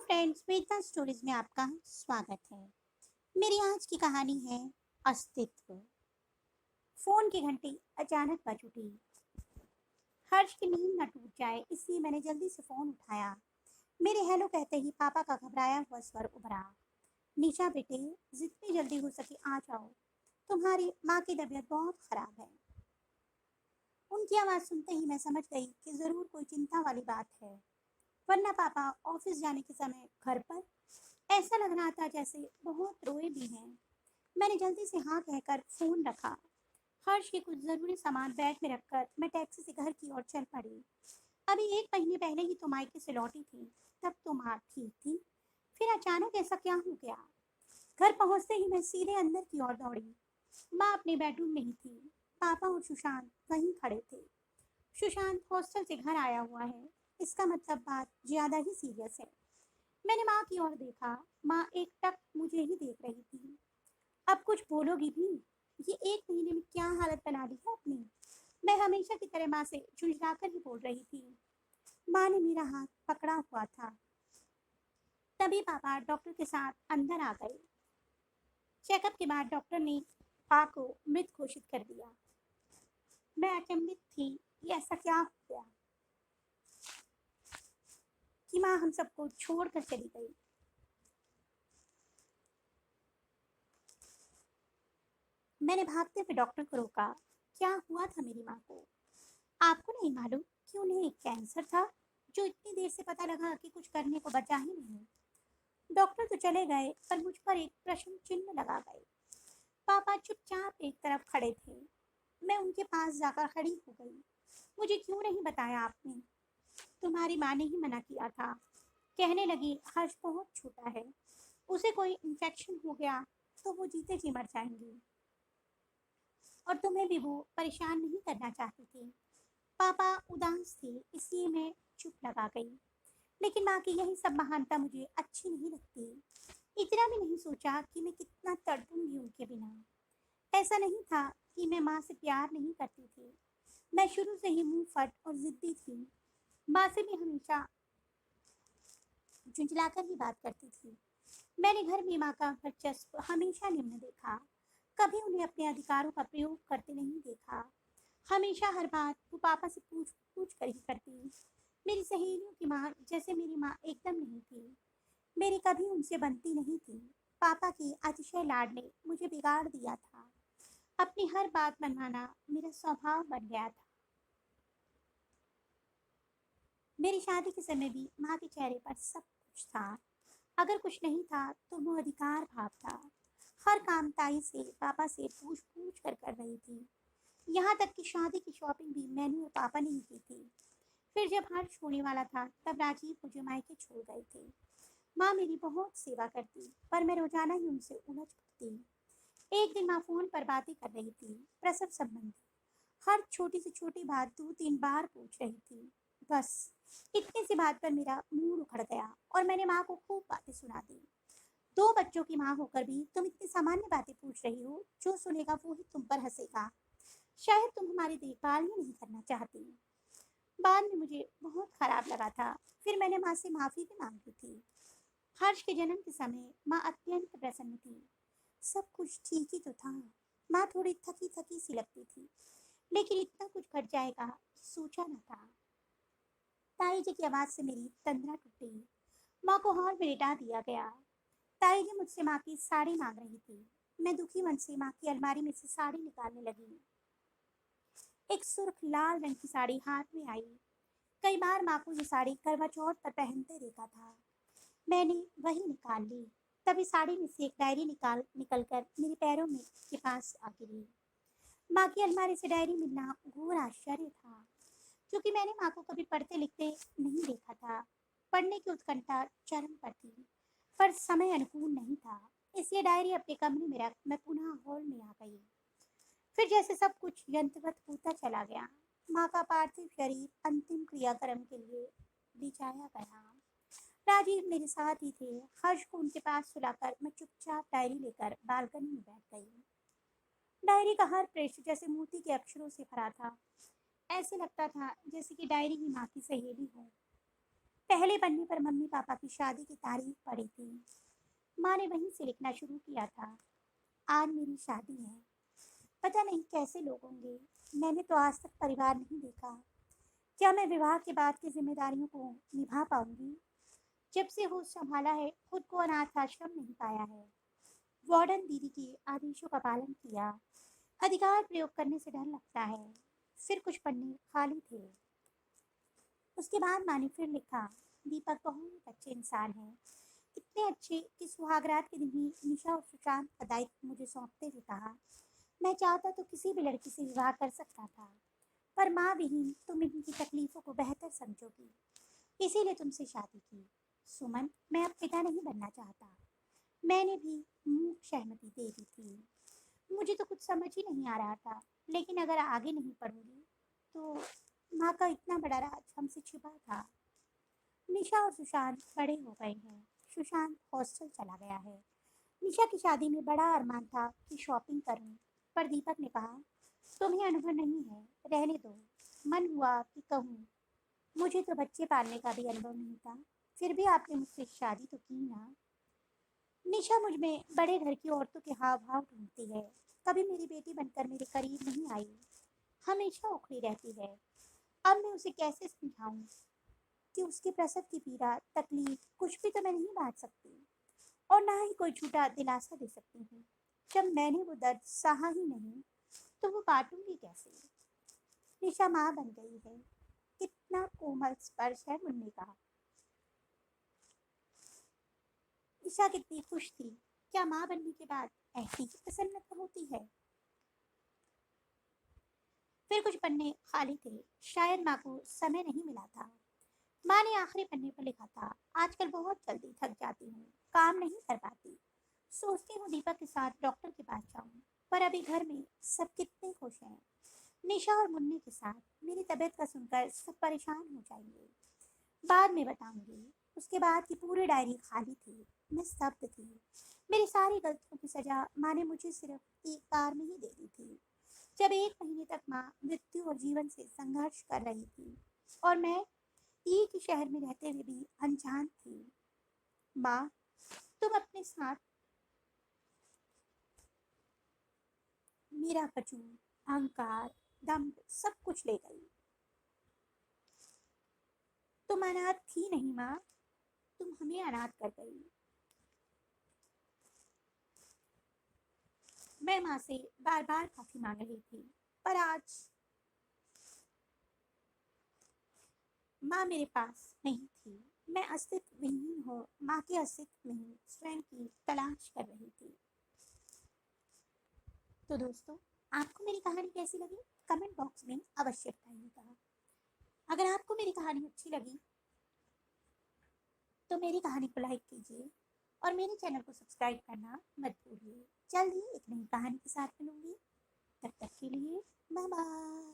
Friends, वेदना stories में आपका स्वागत है। मेरी आज की कहानी है अस्तित्व। फोन की घंटी अचानक बज उठी। हर्ष की नींद न टूट जाए इसलिए मैंने जल्दी से फोन उठाया। मेरे हेलो कहते ही पापा का घबराया हुआ स्वर उभरा। निशा बेटे, जितनी जल्दी हो सके आ जाओ, तुम्हारी माँ की तबीयत बहुत खराब है। उनकी आवाज़ सुनते ही मैं समझ गई कि ज़रूर कोई चिंता वाली बात है, वरना पापा ऑफिस जाने के समय घर पर ऐसा लग रहा था जैसे बहुत रोए भी हैं। मैंने जल्दी से हाँ कहकर फोन रखा। हर्ष के कुछ जरूरी सामान बैग में रखकर मैं टैक्सी से घर की ओर चल पड़ी। अभी 1 महीने पहले ही तो मायके से लौटी थी, तब तो माँ ठीक थी, फिर अचानक ऐसा क्या हो गया। घर पहुंचते ही मैं सीधे अंदर की ओर दौड़ी। माँ अपने बेडरूम में ही थी। पापा और सुशांत वहीं खड़े थे। सुशांत हॉस्टल से घर आया हुआ है, इसका मतलब बात ज्यादा ही सीरियस है। मैंने माँ की ओर देखा। माँ एक टक मुझे ही देख रही थी। अब कुछ बोलोगी भी? ये 1 महीने में क्या हालत बना ली है अपनी? मैं हमेशा की तरह माँ से झुंझलाकर ही बोल रही थी। माँ ने मेरा हाथ पकड़ा हुआ था। तभी पापा डॉक्टर के साथ अंदर आ गए। चेकअप के बाद डॉक्टर ने माँ को मृत घोषित कर दिया। मैं अचंभित थी, ये ऐसा क्या हो गया कि माँ हम सबको छोड़कर चली गई। मैंने भागते हुए डॉक्टर को रोका। क्या हुआ था मेरी माँ को? आपको नहीं मालूम कि उन्हें कैंसर था, जो इतनी देर से पता लगा कि कुछ करने को बचा ही नहीं। डॉक्टर तो चले गए पर मुझ पर एक प्रश्न चिन्ह लगा गए। पापा चुपचाप एक तरफ खड़े थे। मैं उनके पास जाकर खड़ी हो गई। मुझे क्यों नहीं बताया आपने? तुम्हारी माँ ने ही मना किया था। कहने लगी हर्ष बहुत छोटा है, उसे कोई इन्फेक्शन हो गया तो वो जीते जी मर जाएंगी, और तुम्हें भी वो परेशान नहीं करना चाहती थी। पापा उदास थे इसलिए मैं चुप लगा गई। लेकिन माँ की यही सब महानता मुझे अच्छी नहीं लगती। इतना भी नहीं सोचा कि मैं कितना तड़पूंगी उनके बिना। ऐसा नहीं था कि मैं माँ से प्यार नहीं करती थी। मैं शुरू से ही मुंह फट और जिद्दी थी। माँ से भी हमेशा झुंझलाकर ही बात करती थी। मैंने घर में माँ का वर्चस्व हमेशा निम्न देखा। कभी उन्हें अपने अधिकारों का प्रयोग करते नहीं देखा। हमेशा हर बात वो पापा से पूछ पूछ कर ही करती। मेरी सहेलियों की माँ जैसे मेरी माँ एकदम नहीं थी। मेरी कभी उनसे बनती नहीं थी। पापा के अतिशय लाड ने मुझे बिगाड़ दिया था। अपनी हर बात मनवाना मेरा स्वभाव बन गया था। मेरी शादी के समय भी माँ के चेहरे पर सब कुछ था। अगर कुछ नहीं था तो वो अधिकार भाव था। हर काम ताई से पापा से पूछ पूछ कर रही थी। यहाँ तक कि शादी की शॉपिंग भी मैंने और पापा ने ही की थी। फिर जब हर्ष होने वाला था तब राजीव मुझे मायके छोड़ गए थे। माँ मेरी बहुत सेवा करती पर मैं रोजाना ही उनसे उलझ पड़ती। एक दिन माँ फोन पर बातें कर रही थी, प्रसव संबंधी। हर छोटी से छोटी बात 2-3 बार पूछ रही थी। बस इतनी सी बात पर मेरा मूड उखड़ गया और मैंने माँ को खूब बातें सुना दी। 2 बच्चों की माँ होकर भी तुम इतनी सामान्य बातें पूछ रही हो, जो सुनेगा वो ही तुम पर हंसेगा। शायद तुम हमारी देखभाल ही नहीं करना चाहती। बाद में मुझे बहुत खराब लगा था। फिर मैंने माँ से माफ़ी भी मांगी थी। हर्ष के जन्म के समय माँ अत्यंत प्रसन्न थी। सब कुछ ठीक ही तो था। माँ थोड़ी थकी थकी सी लगती थी, लेकिन इतना कुछ घट जाएगा सोचा न था। ताई जी की आवाज़ से मेरी तंद्रा टूटी। माँ को हॉल में लिटा दिया गया। ताई जी मुझसे माँ की साड़ी मांग रही थी। मैं दुखी मन से माँ की अलमारी में से साड़ी निकालने लगी। एक सुर्ख लाल रंग की साड़ी हाथ में आई। कई बार माँ को ये साड़ी करवा चौथ पर पहनते देखा था। मैंने वही निकाल ली। तभी साड़ी में से एक डायरी निकल कर मेरे पैरों में के पास आ गिरी। माँ की अलमारी से डायरी मिलना घोर आश्चर्य था, क्योंकि मैंने माँ को कभी पढ़ते लिखते नहीं देखा था। पढ़ने की उत्कंठा चरम पर थी, पर समय अनुकूल नहीं था, इसलिए डायरी अपने कमरे में रख मैं पुनः हॉल में आ गई। फिर जैसे सब कुछ यंत्रवत होता चला गया। माँ का पार्थिव शरीर अंतिम क्रियाक्रम के लिए ले जाया गया। राजीव मेरे साथ ही थे। हर्ष को उनके पास सुलाकर मैं चुपचाप डायरी लेकर बालकनी में बैठ गई। डायरी का हर पृष्ठ जैसे मोती के अक्षरों से भरा था। ऐसे लगता था जैसे कि डायरी ही माँ की सहेली हो। पहले पन्ने पर मम्मी पापा की शादी की तारीख पड़ी थी। माँ ने वहीं से लिखना शुरू किया था। आज मेरी शादी है। पता नहीं कैसे लोग होंगे। मैंने तो आज तक परिवार नहीं देखा। क्या मैं विवाह के बाद की जिम्मेदारियों को निभा पाऊंगी? जब से होश संभाला है, खुद को अनाथ आश्रम नहीं पाया है। वार्डन दीदी के आदेशों का पालन किया। अधिकार प्रयोग करने से डर लगता है। फिर कुछ पन्ने खाली थे। उसके बाद माँ ने फिर लिखा, दीपक बहुत अच्छे इंसान हैं। इतने अच्छे कि सुहागरात के दिन ही निशा और सुशांत का दायित्व मुझे सौंपते हुए कहा, मैं चाहता तो किसी भी लड़की से विवाह कर सकता था, पर माँ विहीन तुम इनकी तकलीफों को बेहतर समझोगी, इसीलिए तुमसे शादी की। सुमन, मैं अब पिता नहीं बनना चाहता। मैंने भी मूक सहमति दे दी थी। मुझे तो कुछ समझ ही नहीं आ रहा था, लेकिन अगर आगे नहीं पढ़ूंगी तो माँ का इतना बड़ा राज हमसे छिपा था। निशा और सुशांत बड़े हो गए हैं। सुशांत हॉस्टल चला गया है। निशा की शादी में बड़ा अरमान था कि शॉपिंग करूं, पर दीपक ने कहा, तुम्हें अनुभव नहीं है, रहने दो। मन हुआ कि कहूँ, मुझे तो बच्चे पालने का भी अनुभव नहीं था, फिर भी आपने मुझसे शादी तो की ना। निशा मुझ में बड़े घर की औरतों के हाव भाव ढूंढती है। कभी मेरी बेटी बनकर मेरे करीब नहीं आई, हमेशा उखड़ी रहती है। अब मैं उसे कैसे समझाऊं कि उसके प्रसव की पीड़ा, तकलीफ कुछ भी तो मैं नहीं बांट सकती, और ना ही कोई झूठा दिलासा दे सकती हूँ। जब मैंने वो दर्द सहा ही नहीं, तो वो बांटूंगी कैसे? निशा माँ बन गई है। कितना कोमल स्पर्श है मुन्नी का। निशा कितनी खुश थी। क्या माँ बनने के बाद ऐसी ही प्रसन्नता होती है? फिर कुछ पन्ने खाली थे। शायद माँ को समय नहीं मिला था। माँ ने आखिरी पन्ने पर लिखा था, आजकल बहुत जल्दी थक जाती हूँ, काम नहीं कर पाती। सोचती हूँ दीपक के साथ डॉक्टर के पास जाऊँ, पर अभी घर में सब कितने खुश हैं। निशा और मुन्नी के साथ मेरी तबीयत का सुनकर सब परेशान हो जाएंगे। बाद में बताऊंगी। उसके बाद की पूरी डायरी खाली थी। मैं स्तब्ध थी। मेरी सारी गलतियों की सजा माँ ने मुझे सिर्फ एक बार में ही दे दी थी, जब 1 महीने तक माँ मृत्यु और जीवन से संघर्ष कर रही थी, और मैं एक ही शहर में रहते हुए भी अनजान थी। माँ, तुम अपने साथ मेरा वजूद, अहंकार, दम सब कुछ ले गई। तुम अनाथ थी नहीं माँ, तुम हमें अनाथ कर गई। मैं माँ से बार बार माफी मांग रही थी, पर आज माँ मेरे पास नहीं थी। मैं अस्तित्व विहीन हो माँ के अस्तित्व में स्वयं की तलाश कर रही थी। तो दोस्तों, आपको मेरी कहानी कैसी लगी? कमेंट बॉक्स में अवश्य बताइएगा। अगर आपको मेरी कहानी अच्छी लगी तो मेरी कहानी को लाइक कीजिए और मेरे चैनल को सब्सक्राइब करना मत भूलिए। जल्द ही एक नई कहानी के साथ मिलूंगी। तब तक के लिए बाय बाय।